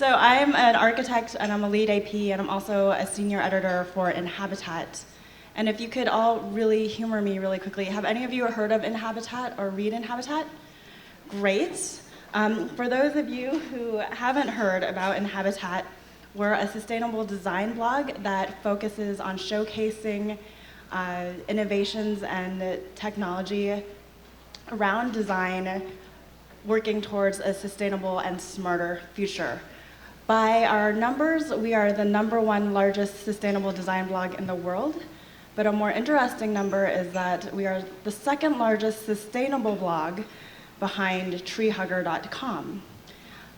So I'm an architect and I'm a lead AP and I'm also a senior editor for Inhabitat. And if you could all really humor me really quickly, have any of you heard of Inhabitat or read Inhabitat? Great. For those of you who haven't heard about Inhabitat, we're a sustainable design blog that focuses on showcasing innovations and technology around design, working towards a sustainable and smarter future. By our numbers, we are the #1 largest sustainable design blog in the world, but a more interesting number is that we are the 2nd largest sustainable blog behind treehugger.com.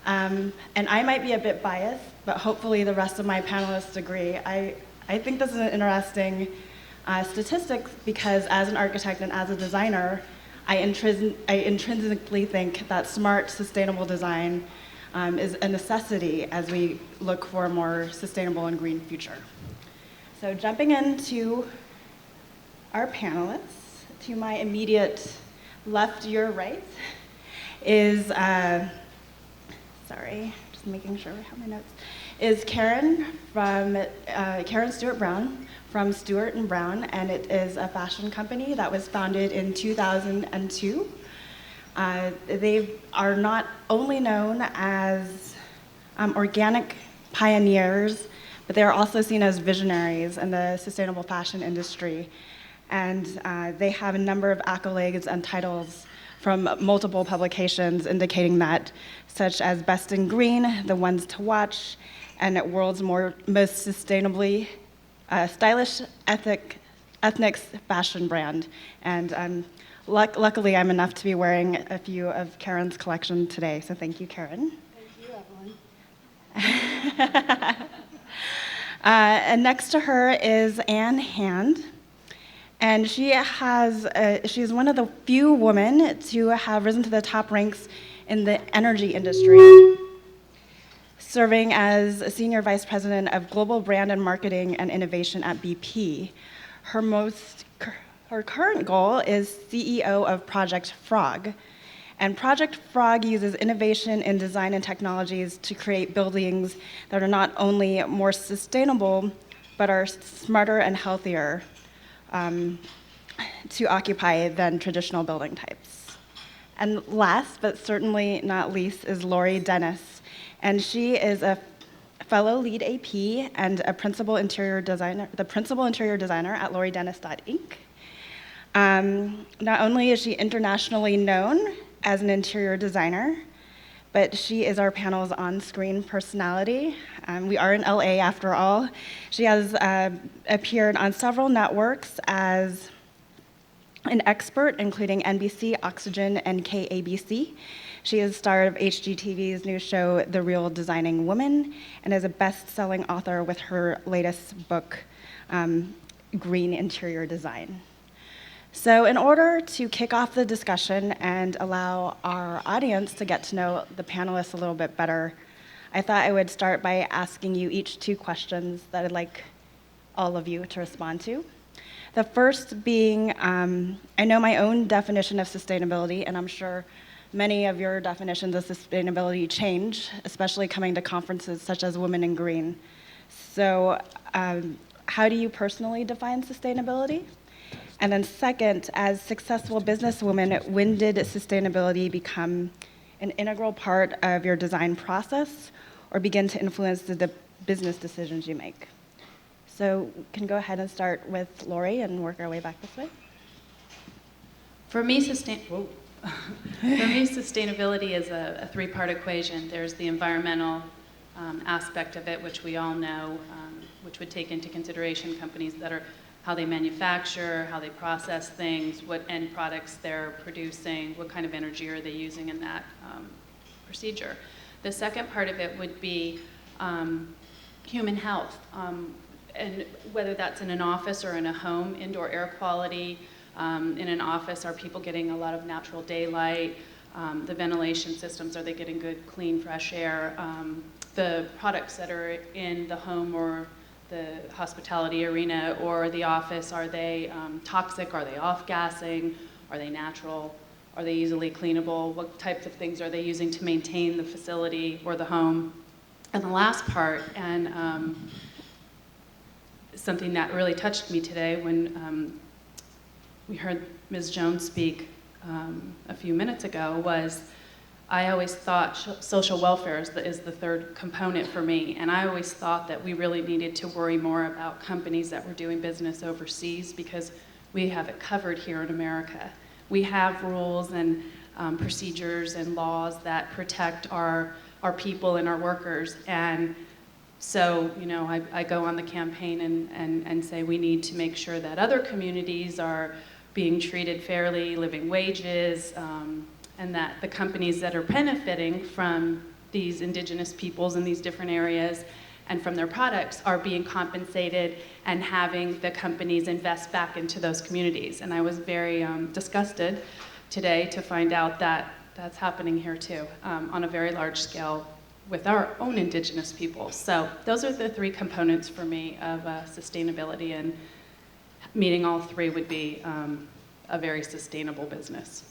And I might be a bit biased, but hopefully the rest of my panelists agree. I think this is an interesting statistic because as an architect and as a designer, I intrinsically think that smart, sustainable design is a necessity as we look for a more sustainable and green future. So jumping into our panelists, to my immediate left, your right, is, sorry, just making sure I have my notes, is Karen Stewart Brown from Stewart & Brown, and it is a fashion company that was founded in 2002. They are not only known as organic pioneers, but they are also seen as visionaries in the sustainable fashion industry. And they have a number of accolades and titles from multiple publications indicating that, such as Best in Green, The Ones to Watch, and World's Most Sustainably Stylish Ethnic Fashion Brand. And luckily, I'm enough to be wearing a few of Karen's collection today, so thank you, Karen. Thank you, Evelyn. And next to her is Anne Hand, and she is one of the few women to have risen to the top ranks in the energy industry, serving as a Senior Vice President of Global Brand and Marketing and Innovation at BP. Her current goal is CEO of Project Frog. And Project Frog uses innovation in design and technologies to create buildings that are not only more sustainable, but are smarter and healthier to occupy than traditional building types. And last, but certainly not least, is Lori Dennis. And she is a fellow lead AP and a principal interior designer, the principal interior designer at loridennis.inc. Not only is she internationally known as an interior designer, but she is our panel's on-screen personality. We are in LA after all. She has appeared on several networks as an expert, including NBC, Oxygen, and KABC. She is star of HGTV's new show, The Real Designing Woman, and is a best-selling author with her latest book, Green Interior Design. So in order to kick off the discussion and allow our audience to get to know the panelists a little bit better, I thought I would start by asking you each 2 questions that I'd like all of you to respond to. The first being, I know my own definition of sustainability, and I'm sure many of your definitions of sustainability change, especially coming to conferences such as Women in Green. So how do you personally define sustainability? And then second, as successful businesswomen, when did sustainability become an integral part of your design process or begin to influence the business decisions you make? So we can go ahead and start with Lori and work our way back this way. For me, sustainability is a 3-part equation. There's the environmental aspect of it, which we all know, which would take into consideration companies that are how they manufacture, how they process things, what end products they're producing, what kind of energy are they using in that procedure. The second part of it would be human health, and whether that's in an office or in a home, indoor air quality. In an office, are people getting a lot of natural daylight? The ventilation systems, are they getting good, clean, fresh air? The products that are in the home or the hospitality arena or the office, are they toxic? Are they off-gassing? Are they natural? Are they easily cleanable? What types of things are they using to maintain the facility or the home? And the last part, and something that really touched me today when we heard Ms. Jones speak a few minutes ago, was I always thought social welfare is the third component for me, and I always thought that we really needed to worry more about companies that were doing business overseas, because we have it covered here in America. We have rules and procedures and laws that protect our people and our workers, and so, you know, I go on the campaign and say we need to make sure that other communities are being treated fairly, living wages, and that the companies that are benefiting from these indigenous peoples in these different areas and from their products are being compensated, and having the companies invest back into those communities. And I was very disgusted today to find out that that's happening here too, on a very large scale with our own indigenous people. So those are the three components for me of sustainability, and meeting all three would be a very sustainable business.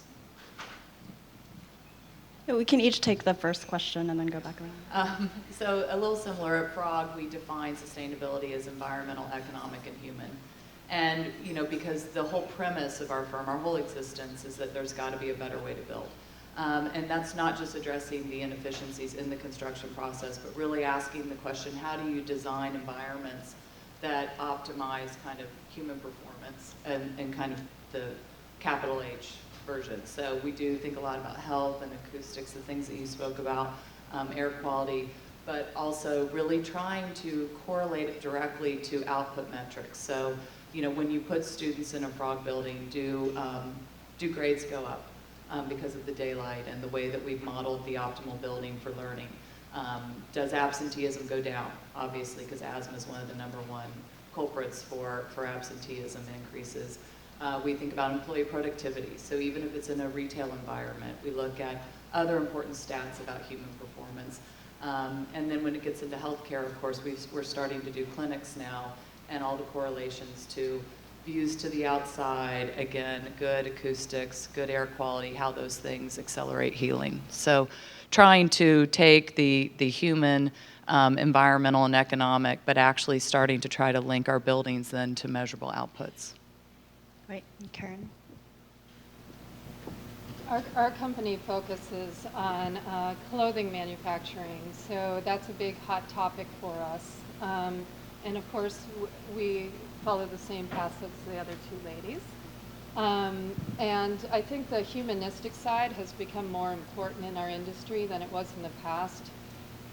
Yeah, we can each take the first question and then go back around. So a little similar, at Frog, we define sustainability as environmental, economic, and human. And, you know, because the whole premise of our firm, our whole existence, is that there's got to be a better way to build. And that's not just addressing the inefficiencies in the construction process, but really asking the question, how do you design environments that optimize kind of human performance and kind of the capital H version. So we do think a lot about health and acoustics, the things that you spoke about, air quality, but also really trying to correlate it directly to output metrics. So, you know, when you put students in a Frog building, do grades go up because of the daylight and the way that we've modeled the optimal building for learning? Does absenteeism go down? Obviously, because asthma is one of the #1 culprits for absenteeism increases. We think about employee productivity. So even if it's in a retail environment, we look at other important stats about human performance. And then when it gets into healthcare, of course, we're starting to do clinics now, and all the correlations to views to the outside, again, good acoustics, good air quality, how those things accelerate healing. So trying to take the human, environmental, and economic, but actually starting to try to link our buildings then to measurable outputs. Right, Karen. Our company focuses on clothing manufacturing, so that's a big hot topic for us. And of course, we follow the same path as the other two ladies. And I think the humanistic side has become more important in our industry than it was in the past.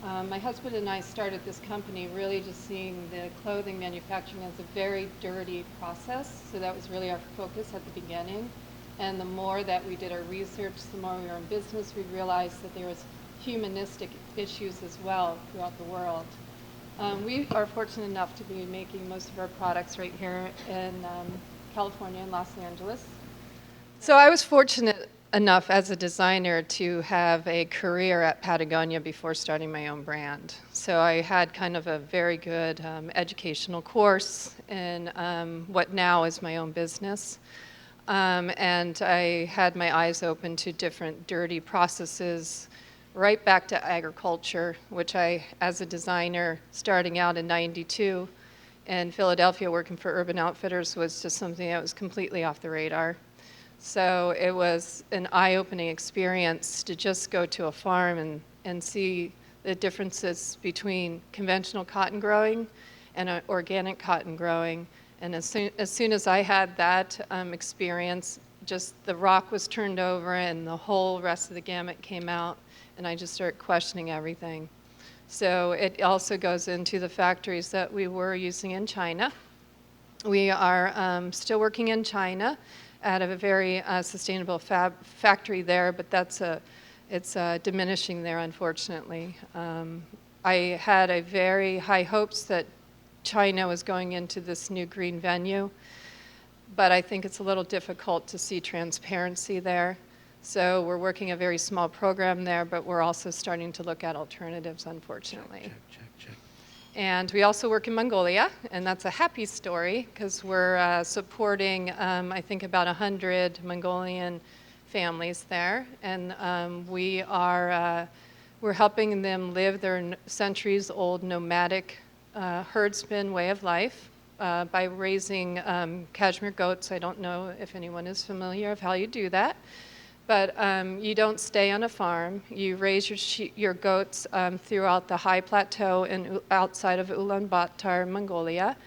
My husband and I started this company really just seeing the clothing manufacturing as a very dirty process, so that was really our focus at the beginning. And the more that we did our research, the more we were in business, we realized that there was humanistic issues as well throughout the world. We are fortunate enough to be making most of our products right here in California and Los Angeles. So I was fortunate enough as a designer to have a career at Patagonia before starting my own brand. So I had kind of a very good educational course in what now is my own business. And I had my eyes open to different dirty processes, right back to agriculture, which I, as a designer, starting out in '92 in Philadelphia working for Urban Outfitters, was just something that was completely off the radar. So it was an eye-opening experience to just go to a farm and see the differences between conventional cotton growing and organic cotton growing. And as soon as I had that experience, just the rock was turned over and the whole rest of the gamut came out, and I just started questioning everything. So it also goes into the factories that we were using in China. We are still working in China at a very sustainable factory there, but it's diminishing there, unfortunately. I had a very high hopes that China was going into this new green venue, but I think it's a little difficult to see transparency there. So we're working a very small program there, but we're also starting to look at alternatives, unfortunately. Check. And we also work in Mongolia, and that's a happy story because we're supporting, I think, about 100 Mongolian families there. And we are We're helping them live their centuries-old nomadic herdsman way of life by raising cashmere goats. I don't know if anyone is familiar with how you do that. But you don't stay on a farm. You raise your goats throughout the high plateau and outside of Ulaanbaatar, Mongolia.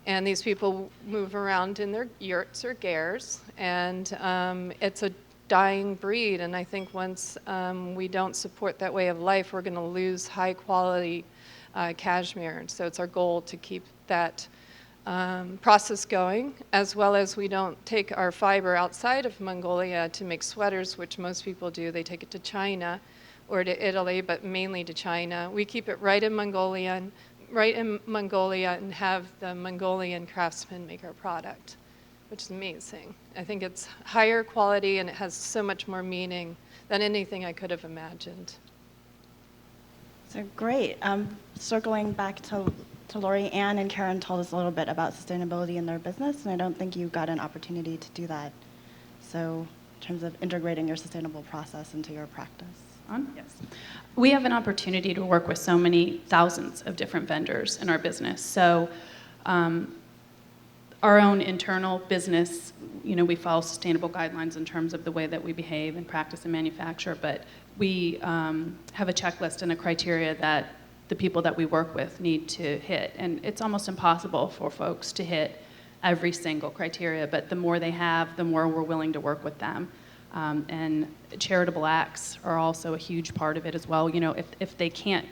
And these people move around in their yurts or gers. And it's a dying breed. And I think once we don't support that way of life, we're going to lose high quality cashmere. So it's our goal to keep that process going, as well as we don't take our fiber outside of Mongolia to make sweaters, which most people do. They take it to China or to Italy, but mainly to China. We keep it right in Mongolia and have the Mongolian craftsmen make our product, which is amazing. I think it's higher quality and it has so much more meaning than anything I could have imagined. So great. Circling back to Lori, Ann and Karen told us a little bit about sustainability in their business, and I don't think you got an opportunity to do that. So in terms of integrating your sustainable process into your practice. Yes. We have an opportunity to work with so many thousands of different vendors in our business. So our own internal business, we follow sustainable guidelines in terms of the way that we behave and practice and manufacture, but we have a checklist and a criteria that the people that we work with need to hit. And it's almost impossible for folks to hit every single criteria, but the more they have, the more we're willing to work with them. And charitable acts are also a huge part of it as well. If they can't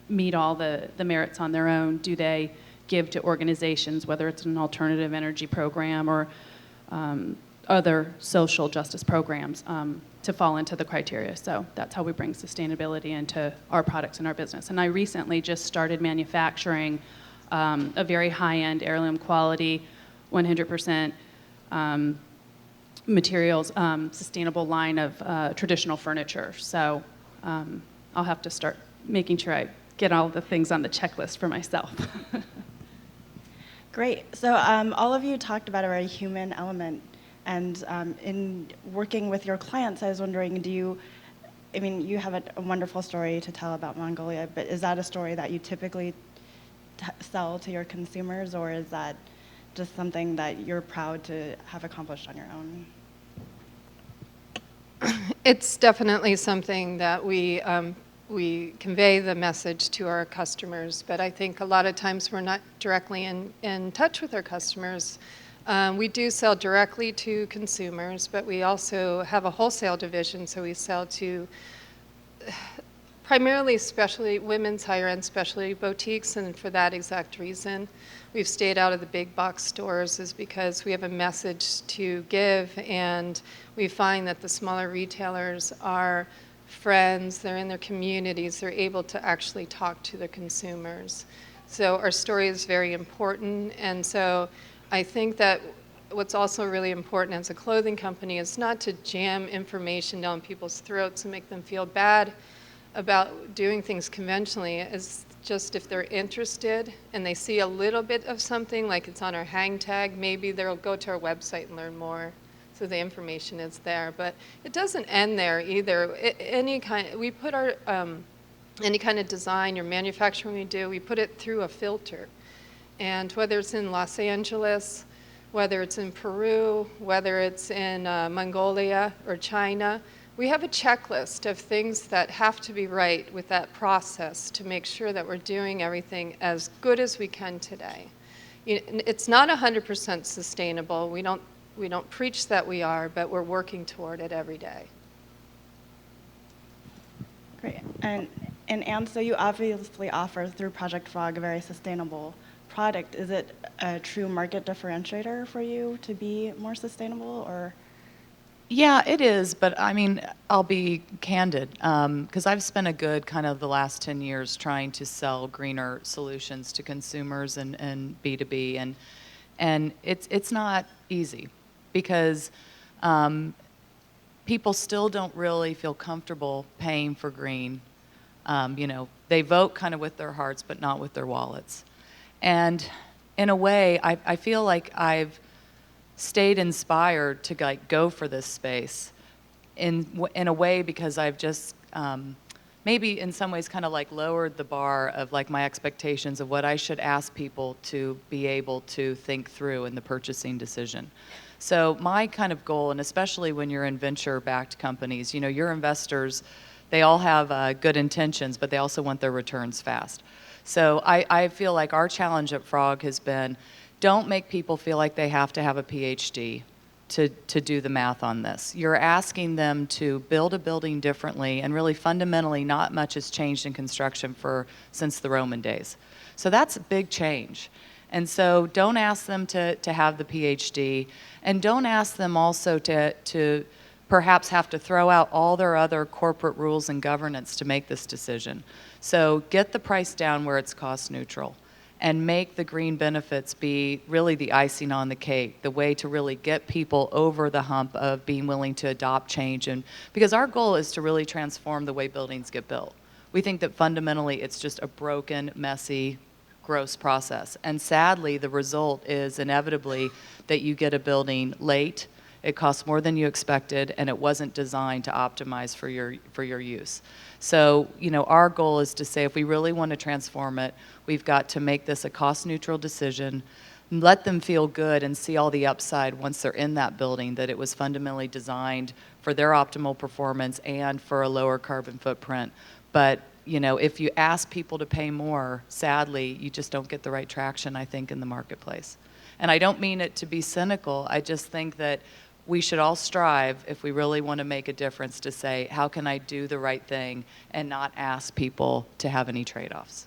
meet all the merits on their own, do they give to organizations, whether it's an alternative energy program or other social justice programs, to fall into the criteria. So that's how we bring sustainability into our products and our business. And I recently just started manufacturing a very high-end heirloom quality, 100% materials, sustainable line of traditional furniture. So I'll have to start making sure I get all the things on the checklist for myself. Great. So all of you talked about a very human element. And in working with your clients, I was wondering, you have a wonderful story to tell about Mongolia, but is that a story that you typically sell to your consumers, or is that just something that you're proud to have accomplished on your own? It's definitely something that we convey the message to our customers, but I think a lot of times we're not directly in touch with our customers. We do sell directly to consumers, but we also have a wholesale division, so we sell to primarily women's higher-end specialty boutiques, and for that exact reason, we've stayed out of the big box stores, is because we have a message to give, and we find that the smaller retailers are friends, they're in their communities, they're able to actually talk to the consumers. So our story is very important, and so I think that what's also really important as a clothing company is not to jam information down people's throats and make them feel bad about doing things conventionally. It's just if they're interested and they see a little bit of something, like it's on our hang tag, maybe they'll go to our website and learn more. So the information is there, but it doesn't end there either. We put our any kind of design or manufacturing we do, we put it through a filter. And whether it's in Los Angeles, whether it's in Peru, whether it's in Mongolia or China, we have a checklist of things that have to be right with that process to make sure that we're doing everything as good as we can today. It's not 100% sustainable. We don't preach that we are, but we're working toward it every day. Great. And Anne, so you obviously offer through Project Frog a very sustainable product. Is it a true market differentiator for you to be more sustainable, or? Yeah, it is, but I'll be candid, because I've spent a good kind of the last 10 years trying to sell greener solutions to consumers and B2B, and it's not easy, because people still don't really feel comfortable paying for green. They vote kind of with their hearts, but not with their wallets. And in a way, I feel like I've stayed inspired to go for this space in a way, because I've just maybe in some ways kind of like lowered the bar of like my expectations of what I should ask people to be able to think through in the purchasing decision. So my kind of goal, and especially when you're in venture-backed companies, you know, your investors, they all have good intentions, but they also want their returns fast. So I feel like our challenge at Frog has been, don't make people feel like they have to have a PhD to do the math on this. You're asking them to build a building differently, and really fundamentally not much has changed in construction since the Roman days. So that's a big change. And so don't ask them to have the PhD, and don't ask them also to perhaps have to throw out all their other corporate rules and governance to make this decision. So get the price down where it's cost neutral, and make the green benefits be really the icing on the cake, the way to really get people over the hump of being willing to adopt change. And because our goal is to really transform the way buildings get built. We think that fundamentally it's just a broken, messy, gross process. And sadly, the result is inevitably that you get a building late, it costs more than you expected, and it wasn't designed to optimize for your use. So, you know, our goal is to say if we really want to transform it, we've got to make this a cost-neutral decision, let them feel good and see all the upside once they're in that building, that it was fundamentally designed for their optimal performance and for a lower carbon footprint. But, you know, if you ask people to pay more, sadly, you just don't get the right traction, I think, in the marketplace. And I don't mean it to be cynical. I just think that we should all strive, if we really want to make a difference, to say, how can I do the right thing and not ask people to have any trade-offs?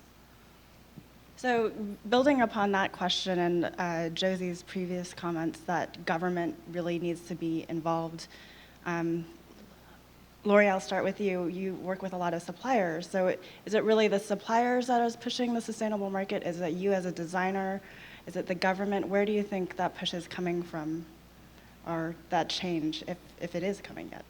So building upon that question and Josie's previous comments that government really needs to be involved, Lori, I'll start with you. You work with a lot of suppliers. So is it really the suppliers that is pushing the sustainable market? Is it you as a designer? Is it the government? Where do you think that push is coming from, or that change, if it is coming yet?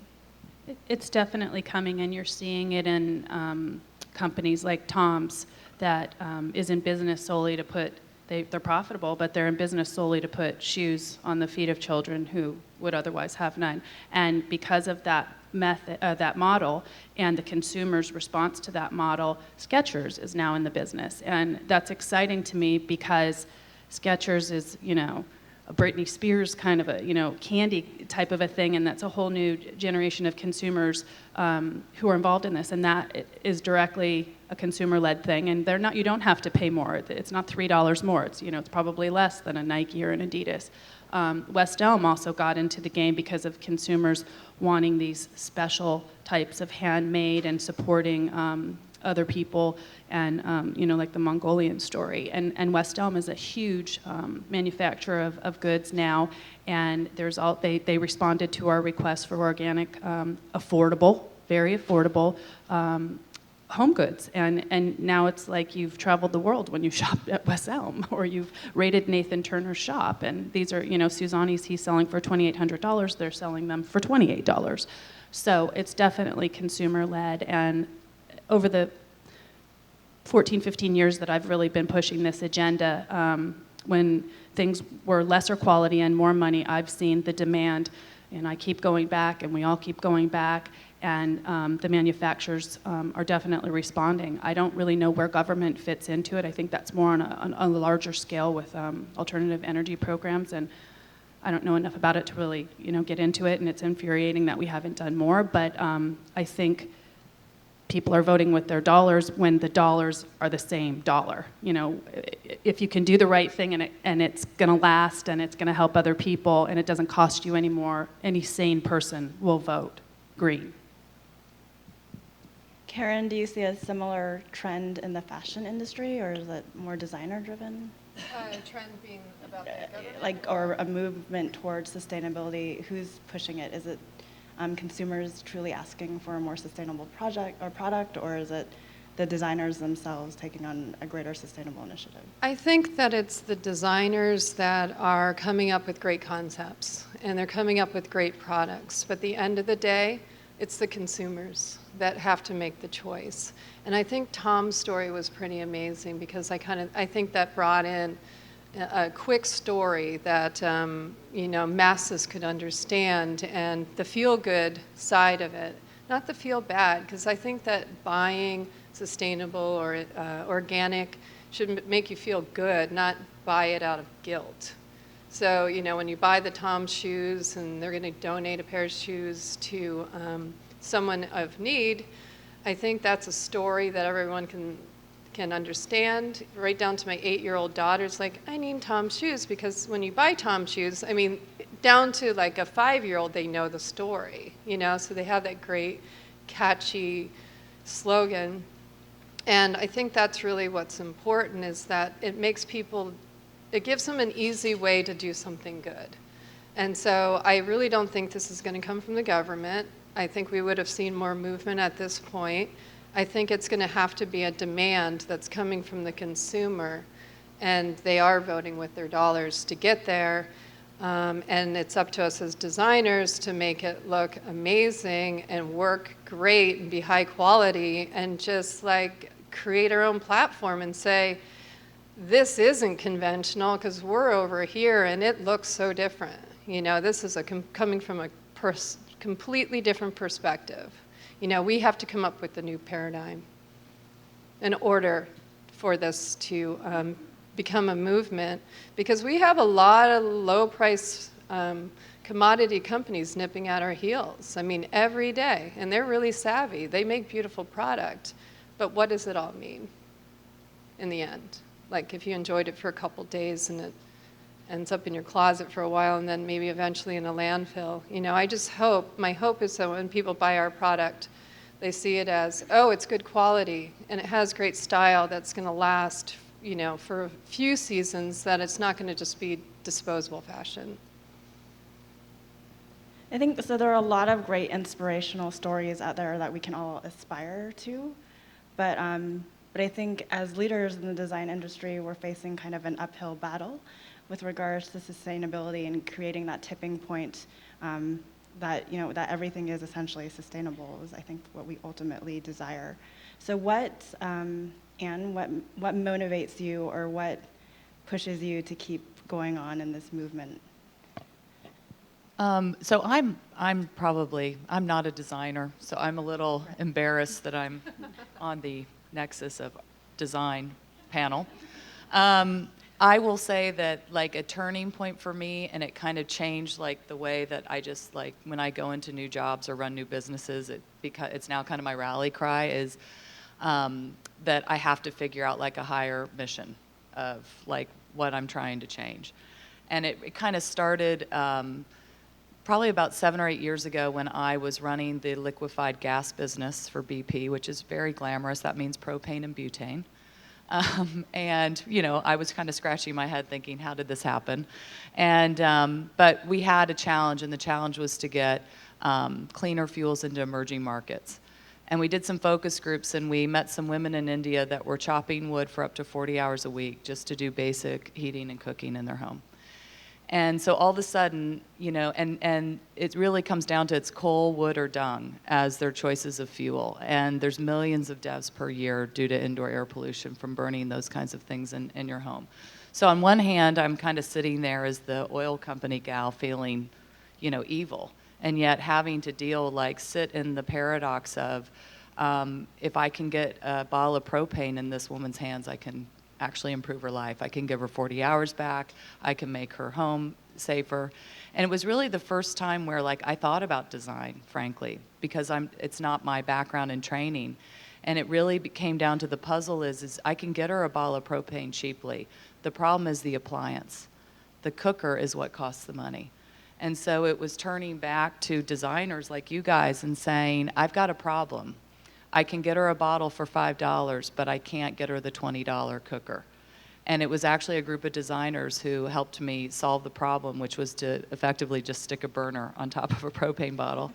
It's definitely coming, and you're seeing it in companies like Tom's that is in business solely to put, they're profitable, but they're in business solely to put shoes on the feet of children who would otherwise have none. And because of that method, that model, and the consumer's response to that model, Skechers is now in the business. And that's exciting to me because Skechers is, you know, a Britney Spears kind of a, you know, candy type of a thing, and that's a whole new generation of consumers who are involved in this, and that is directly a consumer-led thing, and they're not, you don't have to pay more. It's not $3 more. It's, you know, it's probably less than a Nike or an Adidas. West Elm also got into the game because of consumers wanting these special types of handmade and supporting other people, and you know, like the Mongolian story. And West Elm is a huge manufacturer of goods now, and there's they responded to our request for organic, affordable, very affordable home goods. And now it's like you've traveled the world when you shop at West Elm, or you've raided Nathan Turner's shop. And these are, you know, Suzanne's he's selling for $2,800, they're selling them for $28. So it's definitely consumer-led, and over the 14, 15 years that I've really been pushing this agenda, when things were lesser quality and more money, I've seen the demand, and I keep going back, and we all keep going back, and the manufacturers are definitely responding. I don't really know where government fits into it. I think that's more on a larger scale with alternative energy programs, and I don't know enough about it to really, you know, get into it, and it's infuriating that we haven't done more, but I think people are voting with their dollars when the dollars are the same dollar. You know, if you can do the right thing and it's going to last and it's going to help other people and it doesn't cost you any more, any sane person will vote green. Karen, do you see a similar trend in the fashion industry, or is it more designer driven? Trend being about the government? Like, or a movement towards sustainability? Who's pushing it? Is it consumers truly asking for a more sustainable product, or is it the designers themselves taking on a greater sustainable initiative? I think that it's the designers that are coming up with great concepts, and they're coming up with great products. But at the end of the day, it's the consumers that have to make the choice. And I think Tom's story was pretty amazing, because I think that brought in a quick story that you know, masses could understand, and the feel-good side of it not to feel bad, because I think that buying sustainable or organic should make you feel good, not buy it out of guilt. So, you know, when you buy the Tom's shoes and they're going to donate a pair of shoes to someone of need, I think that's a story that everyone can understand, right down to my 8-year-old daughter's like, I need Tom's shoes, because when you buy Tom's shoes, I mean, down to like a 5-year-old, they know the story, you know, so they have that great, catchy slogan. And I think that's really what's important, is that it makes people, it gives them an easy way to do something good. And so I really don't think this is going to come from the government. I think we would have seen more movement at this point. I think it's going to have to be a demand that's coming from the consumer, and they are voting with their dollars to get there. And it's up to us as designers to make it look amazing and work great and be high quality, and just like create our own platform and say, this isn't conventional because we're over here and it looks so different. You know, this is coming from a completely different perspective. You know, we have to come up with a new paradigm in order for this to become a movement, because we have a lot of low-price commodity companies nipping at our heels. I mean, every day, and they're really savvy. They make beautiful product, but what does it all mean in the end? Like, if you enjoyed it for a couple days and it ends up in your closet for a while and then maybe eventually in a landfill. You know, I just hope, my hope is that when people buy our product, they see it as, oh, it's good quality and it has great style that's going to last, you know, for a few seasons, that it's not going to just be disposable fashion. I think so. There are a lot of great inspirational stories out there that we can all aspire to, but I think as leaders in the design industry, we're facing kind of an uphill battle with regards to sustainability and creating that tipping point that, you know, that everything is essentially sustainable is, I think, what we ultimately desire. So what, Anne, what motivates you, or what pushes you to keep going on in this movement? So I'm not a designer, so I'm a little embarrassed that I'm on the Nexus of design panel. I will say that, like, a turning point for me, and it kind of changed, like, the way that I just, like, when I go into new jobs or run new businesses, it's now kind of my rally cry, is that I have to figure out, like, a higher mission of, like, what I'm trying to change. And it kind of started probably about 7 or 8 years ago, when I was running the liquefied gas business for BP, which is very glamorous. That means propane and butane. And, you know, I was kind of scratching my head thinking, how did this happen? And, but we had a challenge, and the challenge was to get cleaner fuels into emerging markets. And we did some focus groups, and we met some women in India that were chopping wood for up to 40 hours a week just to do basic heating and cooking in their home. And so all of a sudden, you know, and it really comes down to it's coal, wood, or dung as their choices of fuel. And there's millions of deaths per year due to indoor air pollution from burning those kinds of things in your home. So on one hand, I'm kind of sitting there as the oil company gal feeling, you know, evil. And yet having to deal, like, sit in the paradox of if I can get a bottle of propane in this woman's hands, I can actually improve her life. I can give her 40 hours back. I can make her home safer. And it was really the first time where, like, I thought about design, frankly, because it's not my background in training. And it really came down to the puzzle is I can get her a bottle of propane cheaply. The problem is the appliance. The cooker is what costs the money. And so it was turning back to designers like you guys and saying, I've got a problem. I can get her a bottle for $5, but I can't get her the $20 cooker. And it was actually a group of designers who helped me solve the problem, which was to effectively just stick a burner on top of a propane bottle.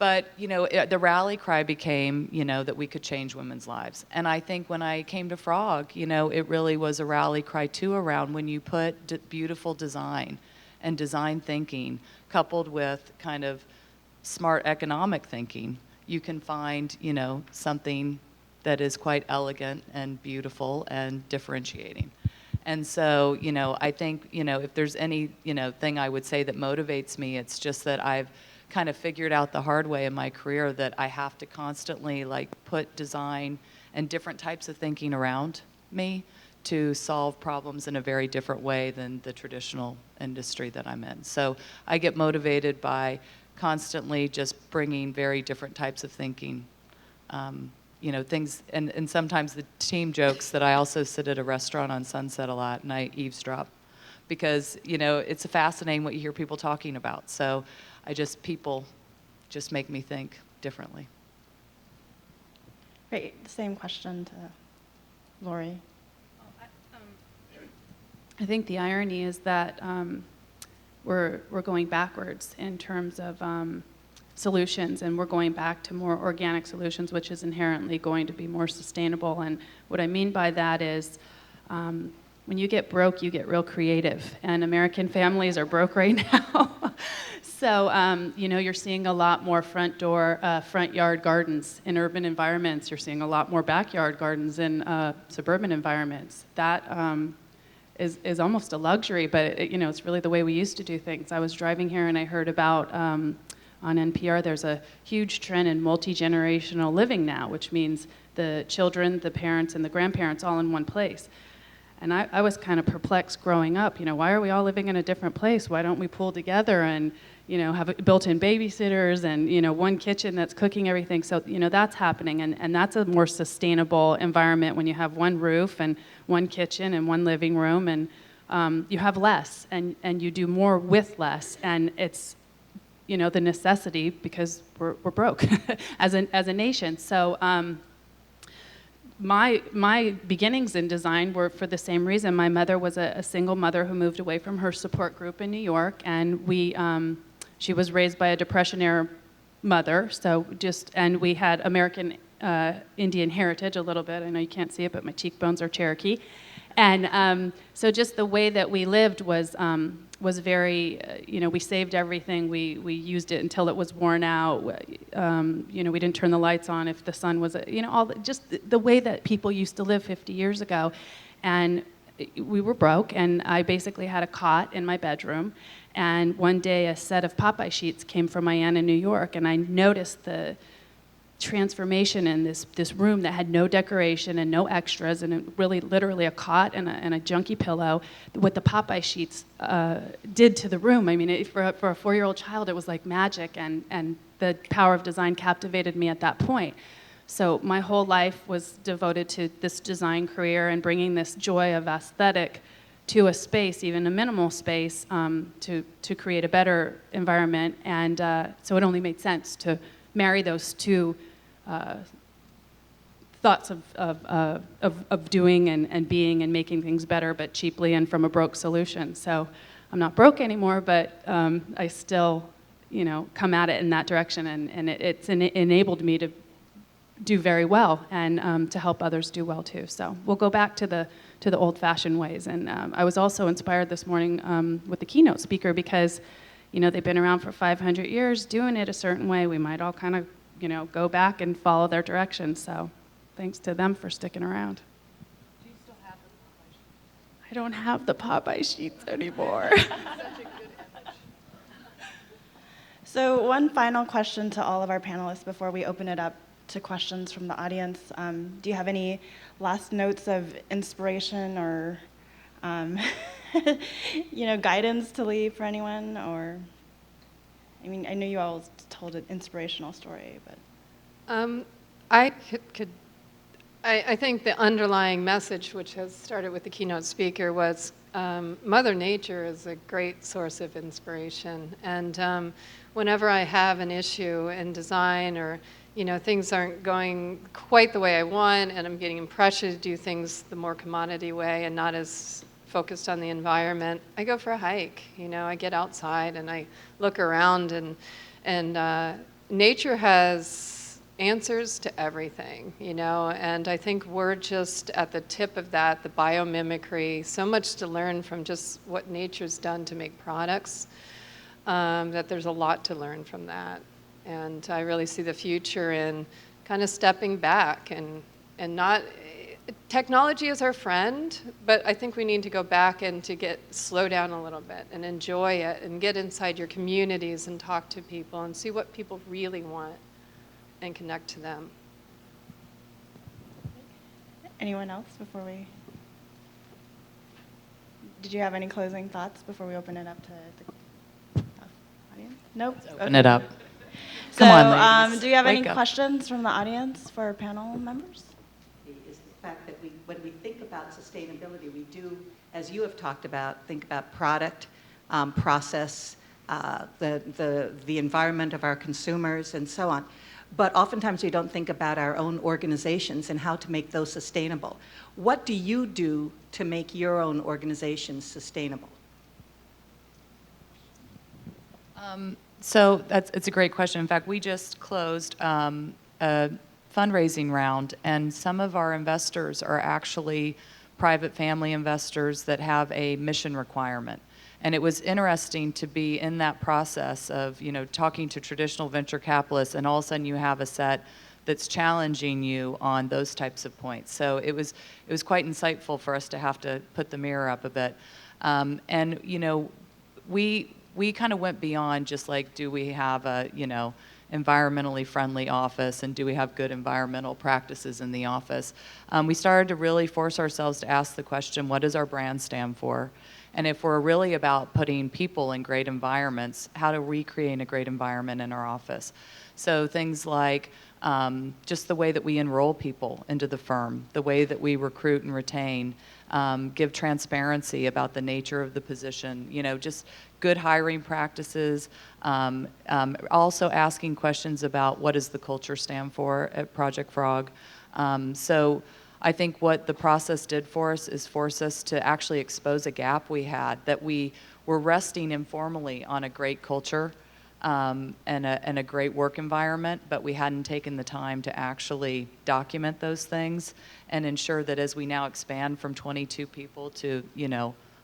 But, you know, the rally cry became, you know, that we could change women's lives. And I think when I came to Frog, you know, it really was a rally cry, too, around when you put beautiful design and design thinking coupled with kind of smart economic thinking, you can find, you know, something that is quite elegant and beautiful and differentiating. And so, you know, I think, you know, if there's any, you know, thing I would say that motivates me, it's just that I've kind of figured out the hard way in my career that I have to constantly like put design and different types of thinking around me to solve problems in a very different way than the traditional industry that I'm in. So I get motivated by constantly just bringing very different types of thinking. You know, things, and sometimes the team jokes that I also sit at a restaurant on Sunset a lot and I eavesdrop because, you know, it's fascinating what you hear people talking about. So people just make me think differently. Great. Same question to Lori. I think the irony is that we're going backwards in terms of solutions, and we're going back to more organic solutions, which is inherently going to be more sustainable. And what I mean by that is when you get broke, you get real creative, and American families are broke right now. So, you know, you're seeing a lot more front yard gardens in urban environments. You're seeing a lot more backyard gardens in suburban environments. That is almost a luxury, but you know, it's really the way we used to do things. I was driving here and I heard about on NPR, there's a huge trend in multi-generational living now, which means the children, the parents, and the grandparents all in one place. And I was kind of perplexed growing up. You know, why are we all living in a different place? Why don't we pool together and, you know, have built-in babysitters and, you know, one kitchen that's cooking everything? So, you know, that's happening. And that's a more sustainable environment when you have one roof and one kitchen and one living room. And you have less and you do more with less. And it's, you know, the necessity because we're broke as a nation. So my beginnings in design were for the same reason. My mother was a single mother who moved away from her support group in New York, and she was raised by a Depression-era mother. And we had American Indian heritage a little bit. I know you can't see it, but my cheekbones are Cherokee. And so just the way that we lived was very, you know, we saved everything. We used it until it was worn out. You know, we didn't turn the lights on if the sun was, you know, just the way that people used to live 50 years ago. And we were broke, and I basically had a cot in my bedroom. And one day a set of Popeye sheets came from my aunt in New York, and I noticed the transformation in this room that had no decoration and no extras, and it really literally a cot and a junky pillow. What the Popeye sheets did to the room, I mean, for a 4-year-old child, it was like magic, and the power of design captivated me at that point. So my whole life was devoted to this design career and bringing this joy of aesthetic to a space, even a minimal space, to create a better environment. And so it only made sense to marry those two thoughts of doing and being and making things better, but cheaply and from a broke solution. So I'm not broke anymore, but I still, you know, come at it in that direction, and it's enabled me to do very well and to help others do well too. So we'll go back to the old-fashioned ways. And I was also inspired this morning with the keynote speaker because, you know, they've been around for 500 years doing it a certain way. We might all kind of, you know, go back and follow their direction. So thanks to them for sticking around. Do you still have the Popeye sheets? I don't have the Popeye sheets anymore. Such a good image. So one final question to all of our panelists before we open it up to questions from the audience. Do you have any last notes of inspiration or you know, guidance to leave for anyone? Or, I mean, I know you all told an inspirational story, but I think the underlying message, which has started with the keynote speaker, was Mother Nature is a great source of inspiration. And whenever I have an issue in design, or you know, things aren't going quite the way I want, and I'm getting pressure to do things the more commodity way and not as focused on the environment, I go for a hike. You know, I get outside and I look around, and nature has answers to everything, you know, and I think we're just at the tip of that, the biomimicry, so much to learn from just what nature's done to make products, that there's a lot to learn from that. And I really see the future in kind of stepping back and not, technology is our friend, but I think we need to go back and slow down a little bit and enjoy it and get inside your communities and talk to people and see what people really want and connect to them. Anyone else before we? Did you have any closing thoughts before we open it up to the audience? Nope. Open it up. So, Come on, ladies. do you have any Wake up. questions from the audience for our panel members? Is the fact that when we think about sustainability, we do, as you have talked about, think about product, process, the environment of our consumers, and so on. But oftentimes we don't think about our own organizations and how to make those sustainable. What do you do to make your own organizations sustainable? So it's a great question. In fact, we just closed a fundraising round, and some of our investors are actually private family investors that have a mission requirement. And it was interesting to be in that process of, talking to traditional venture capitalists, and all of a sudden you have a set that's challenging you on those types of points. So it was quite insightful for us to have to put the mirror up a bit. And we kind of went beyond just like, do we have a, environmentally friendly office, and do we have good environmental practices in the office? We started to really force ourselves to ask the question, what does our brand stand for? And if we're really about putting people in great environments, how do we create a great environment in our office? So things like just the way that we enroll people into the firm, the way that we recruit and retain, give transparency about the nature of the position, just good hiring practices, also asking questions about what does the culture stand for at Project Frog. So I think what the process did for us is force us to actually expose a gap we had, that we were resting informally on a great culture and a great work environment, but we hadn't taken the time to actually document those things and ensure that as we now expand from 22 people to,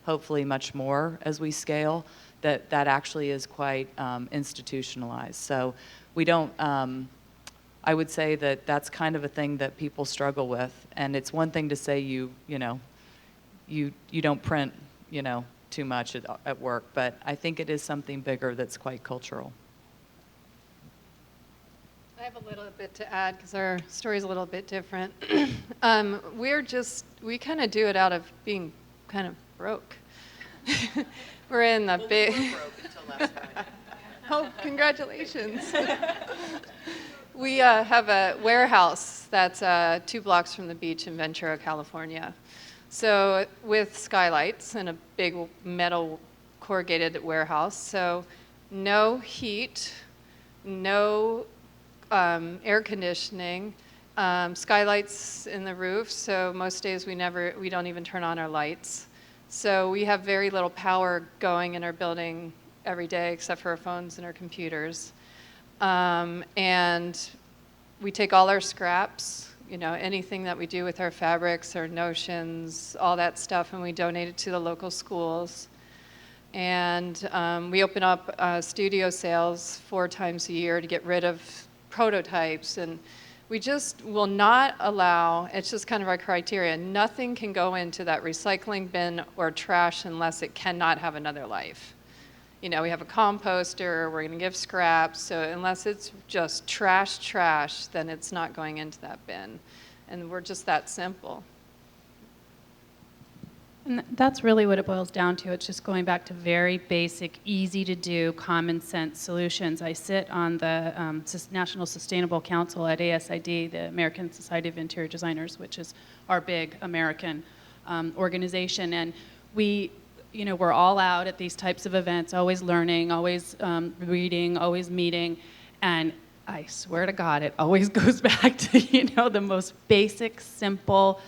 hopefully much more as we scale, that actually is quite institutionalized. So we don't, I would say that that's kind of a thing that people struggle with. And it's one thing to say you don't print, too much at work, but I think it is something bigger that's quite cultural. I have a little bit to add because our story's a little bit different. We kind of do it out of being kind of broke. We're in the big. We were broke until last Friday. Oh, congratulations. We have a warehouse that's 2 blocks from the beach in Ventura, California. So with skylights and a big metal corrugated warehouse. So no heat, no air conditioning, skylights in the roof. So most days we don't even turn on our lights. So we have very little power going in our building every day except for our phones and our computers. And we take all our scraps, anything that we do with our fabrics, our notions, all that stuff, and we donate it to the local schools. And we open up studio sales 4 times a year to get rid of prototypes. And we just will not allow, it's just kind of our criteria, nothing can go into that recycling bin or trash unless it cannot have another life. We have a composter, we're going to give scraps, so unless it's just trash, then it's not going into that bin. And we're just that simple. And that's really what it boils down to. It's just going back to very basic, easy to do, common sense solutions. I sit on the National Sustainable Council at ASID, the American Society of Interior Designers, which is our big American organization. And we're all out at these types of events, always learning, always reading, always meeting. And I swear to God, it always goes back to, the most basic, simple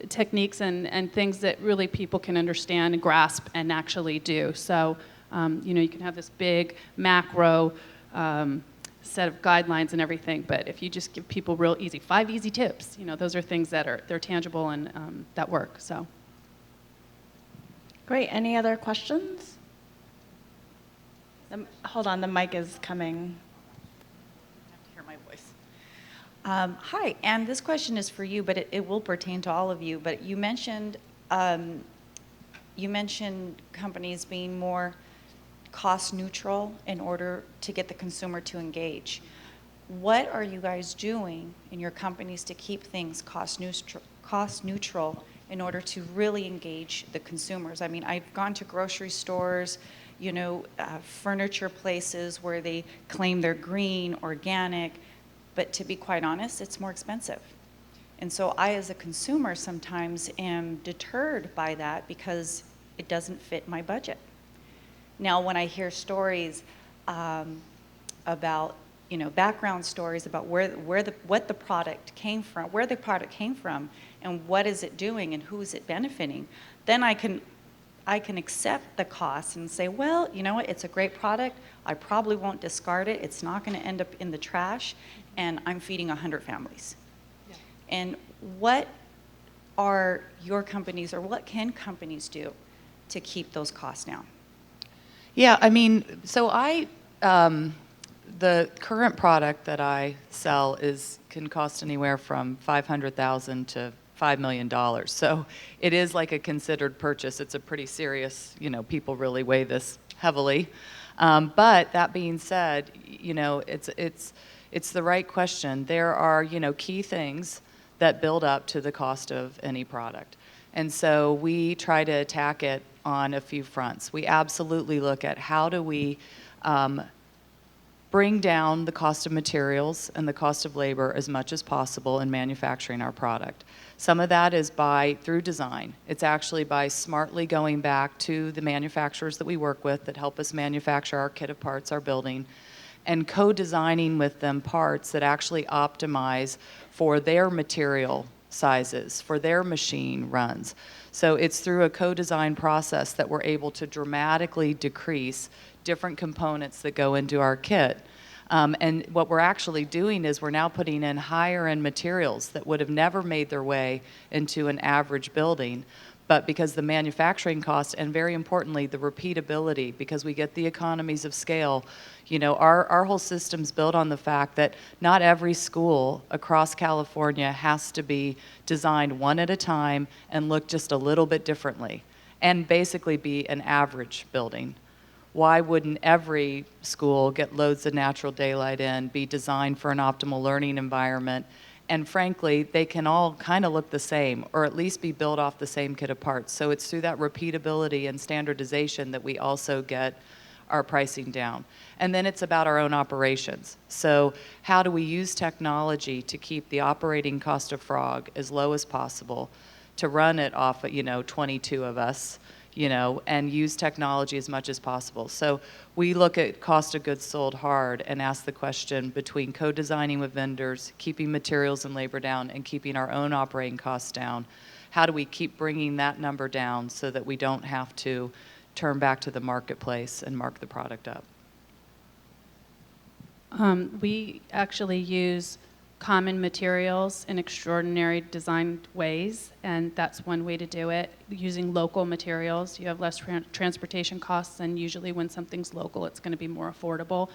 techniques and things that really people can understand and grasp and actually do. So, you can have this big macro set of guidelines and everything, but if you just give people real easy, 5 easy tips, those are things they're tangible and that work, so. Great. Any other questions? Hold on, the mic is coming. I have to hear my voice. Hi, and this question is for you, but it will pertain to all of you. But you mentioned companies being more cost neutral in order to get the consumer to engage. What are you guys doing in your companies to keep things cost neutral in order to really engage the consumers? I mean, I've gone to grocery stores, furniture places where they claim they're green, organic, but to be quite honest, it's more expensive. And so I, as a consumer, sometimes am deterred by that because it doesn't fit my budget. Now, when I hear stories about, background stories about what the product came from, where the product came from, and what is it doing, and who is it benefiting, then I can accept the cost and say, well, you know what? It's a great product. I probably won't discard it. It's not going to end up in the trash, and I'm feeding 100 families. Yeah. And what are your companies, or what can companies do to keep those costs down? Yeah, I mean, so the current product that I sell can cost anywhere from $500,000 to $5 million. So it is like a considered purchase. It's a pretty serious, people really weigh this heavily. But that being said, it's the right question. There are, key things that build up to the cost of any product. And so we try to attack it on a few fronts. We absolutely look at how do we bring down the cost of materials and the cost of labor as much as possible in manufacturing our product. Some of that is through design. It's actually by smartly going back to the manufacturers that we work with that help us manufacture our kit of parts, our building, and co-designing with them parts that actually optimize for their material sizes, for their machine runs. So it's through a co-design process that we're able to dramatically decrease different components that go into our kit. And what we're actually doing is we're now putting in higher end materials that would have never made their way into an average building. But because the manufacturing cost, and very importantly, the repeatability, because we get the economies of scale, our whole system's built on the fact that not every school across California has to be designed one at a time and look just a little bit differently, and basically be an average building. Why wouldn't every school get loads of natural daylight in, be designed for an optimal learning environment? And frankly, they can all kind of look the same, or at least be built off the same kit of parts. So it's through that repeatability and standardization that we also get our pricing down. And then it's about our own operations. So how do we use technology to keep the operating cost of Frog as low as possible, to run it off of, 22 of us, and use technology as much as possible. So we look at cost of goods sold hard and ask the question between co-designing with vendors, keeping materials and labor down, and keeping our own operating costs down. How do we keep bringing that number down so that we don't have to turn back to the marketplace and mark the product up? We actually use common materials in extraordinary designed ways, and that's one way to do it. Using local materials, you have less transportation costs, and usually when something's local, it's going to be more affordable.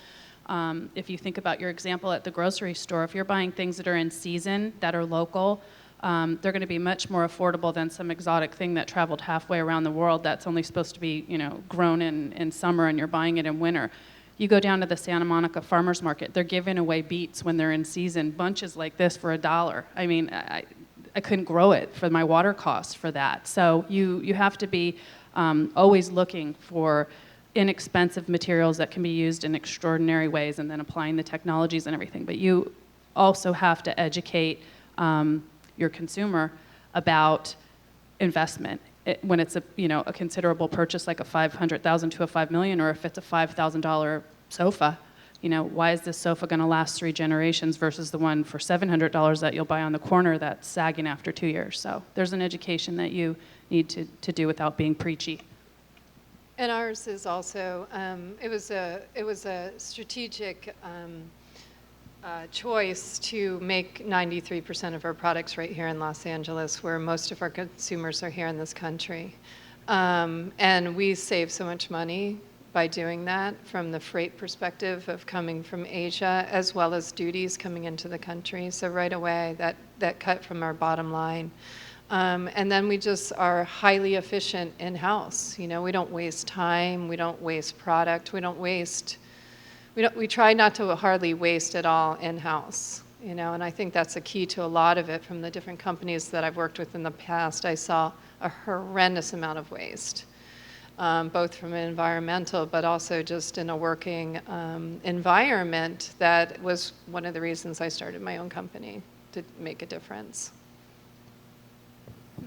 If you think about your example at the grocery store, if you're buying things that are in season, that are local, they're going to be much more affordable than some exotic thing that traveled halfway around the world that's only supposed to be, grown in summer, and you're buying it in winter. You go down to the Santa Monica farmers market, they're giving away beets when they're in season, bunches like this for $1. I mean, I couldn't grow it for my water costs for that. So you have to be always looking for inexpensive materials that can be used in extraordinary ways, and then applying the technologies and everything. But you also have to educate your consumer about investment. When it's a considerable purchase like a $500,000 to a $5 million, or if it's a $5,000 sofa, why is this sofa going to last 3 generations versus the one for $700 that you'll buy on the corner that's sagging after 2 years? So there's an education that you need to do without being preachy. And ours is also it was a strategic choice to make 93% of our products right here in Los Angeles, where most of our consumers are here in this country. And we save so much money by doing that from the freight perspective of coming from Asia, as well as duties coming into the country. So right away, that cut from our bottom line. And then we just are highly efficient in-house. You know, we don't waste time, we don't waste product, we try not to hardly waste at all in-house. You know, and I think that's a key to a lot of it. From the different companies that I've worked with in the past, I saw a horrendous amount of waste, both from an environmental, but also just in a working environment. That was one of the reasons I started my own company, to make a difference.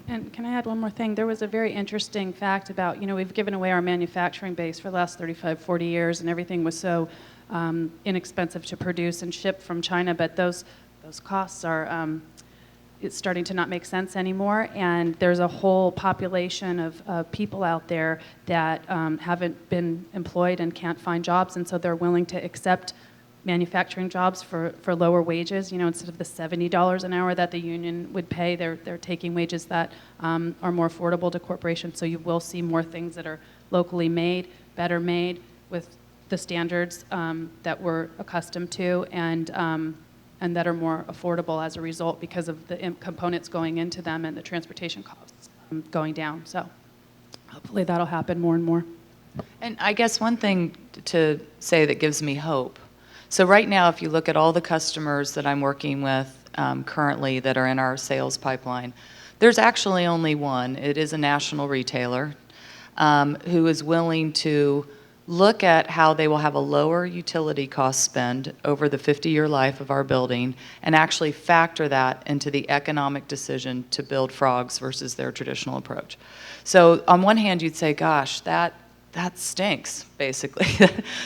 And can I add one more thing? There was a very interesting fact about, you know, we've given away our manufacturing base for the last 35, 40 years, and everything was so inexpensive to produce and ship from China, but those costs are, it's starting to not make sense anymore, and there's a whole population of people out there that haven't been employed and can't find jobs, and so they're willing to accept manufacturing jobs for lower wages. You know, instead of the $70 an hour that the union would pay, they're taking wages that are more affordable to corporations. So you will see more things that are locally made, better made, with the standards that we're accustomed to, and that are more affordable as a result because of the components going into them and the transportation costs going down. So hopefully that'll happen more and more. And I guess one thing to say that gives me hope. So right now, if you look at all the customers that I'm working with currently that are in our sales pipeline, there's actually only one. It is a national retailer who is willing to look at how they will have a lower utility cost spend over the 50-year life of our building and actually factor that into the economic decision to build frogs versus their traditional approach. So on one hand, you'd say, gosh, that stinks, basically.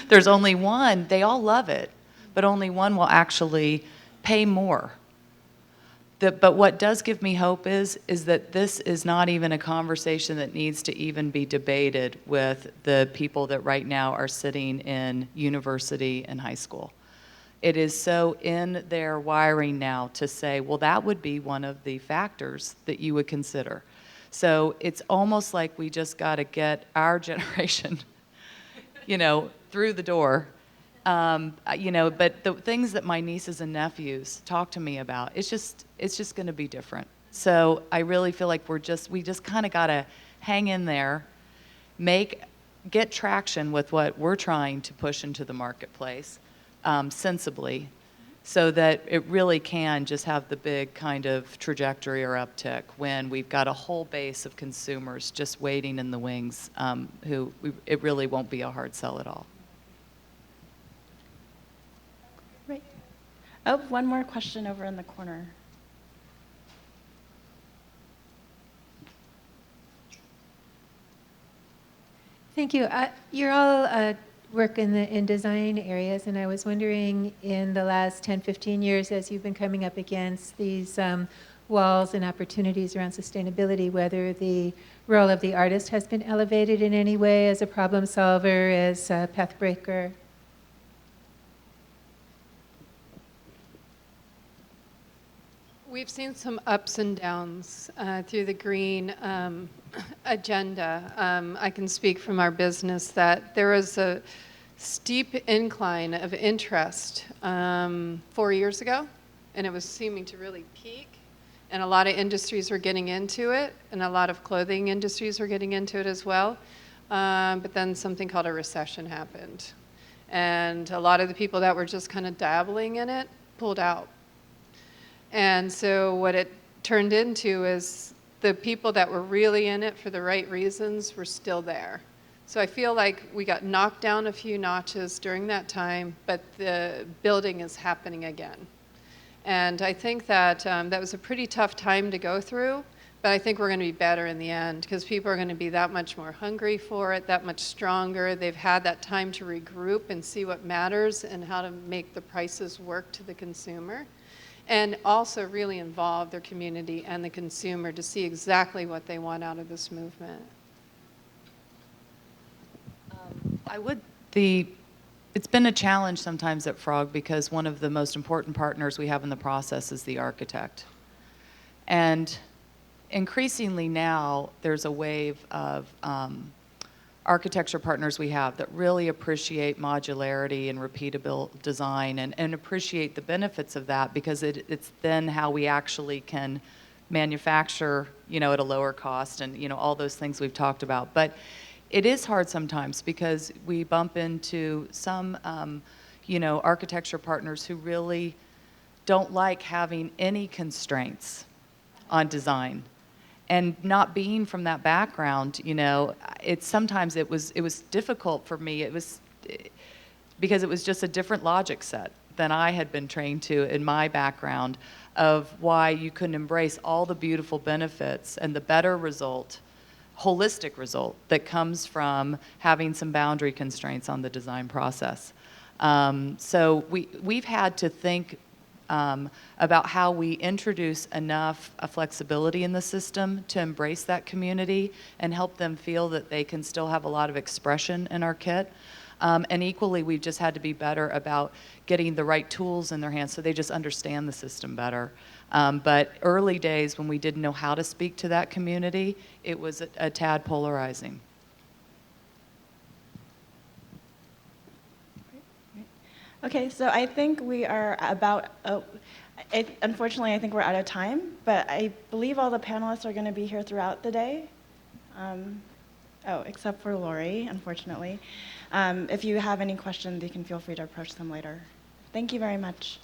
There's only one. They all love it, but only one will actually pay more. But what does give me hope is that this is not even a conversation that needs to even be debated with the people that right now are sitting in university and high school. It is so in their wiring now to say, well, that would be one of the factors that you would consider. So it's almost like we just got to get our generation, you know, through the door. You know, but the things that my nieces and nephews talk to me about, it's just going to be different. So I really feel like we just kind of got to hang in there, get traction with what we're trying to push into the marketplace sensibly, so that it really can just have the big kind of trajectory or uptick when we've got a whole base of consumers just waiting in the wings it really won't be a hard sell at all. Right. Oh, one more question over in the corner. Thank you. You're all work in design areas, and I was wondering, in the last 10, 15 years, as you've been coming up against these walls and opportunities around sustainability, whether the role of the artist has been elevated in any way as a problem solver, as a path breaker. We've seen some ups and downs through the green agenda. I can speak from our business that there was a steep incline of interest 4 years ago, and it was seeming to really peak, and a lot of industries were getting into it, and a lot of clothing industries were getting into it as well. But then something called a recession happened, and a lot of the people that were just kind of dabbling in it pulled out. And so what it turned into is the people that were really in it for the right reasons were still there. So I feel like we got knocked down a few notches during that time, but the building is happening again. And I think that that was a pretty tough time to go through, but I think we're going to be better in the end because people are going to be that much more hungry for it, that much stronger. They've had that time to regroup and see what matters and how to make the prices work to the consumer. And also really involve their community and the consumer to see exactly what they want out of this movement. It's been a challenge sometimes at Frog because one of the most important partners we have in the process is the architect. And increasingly now, there's a wave of architecture partners we have that really appreciate modularity and repeatable design and appreciate the benefits of that, because it's then how we actually can manufacture, at a lower cost and, all those things we've talked about. But it is hard sometimes because we bump into some, architecture partners who really don't like having any constraints on design. And not being from that background, sometimes it was difficult for me. Because it was just a different logic set than I had been trained to in my background of why you couldn't embrace all the beautiful benefits and the better result, holistic result that comes from having some boundary constraints on the design process. So we've had to think about how we introduce enough flexibility in the system to embrace that community and help them feel that they can still have a lot of expression in our kit. And equally, we've just had to be better about getting the right tools in their hands so they just understand the system better. But early days when we didn't know how to speak to that community, it was a tad polarizing. Okay, so I think we are about, unfortunately, I think we're out of time, but I believe all the panelists are going to be here throughout the day. Except for Lori, unfortunately. If you have any questions, you can feel free to approach them later. Thank you very much.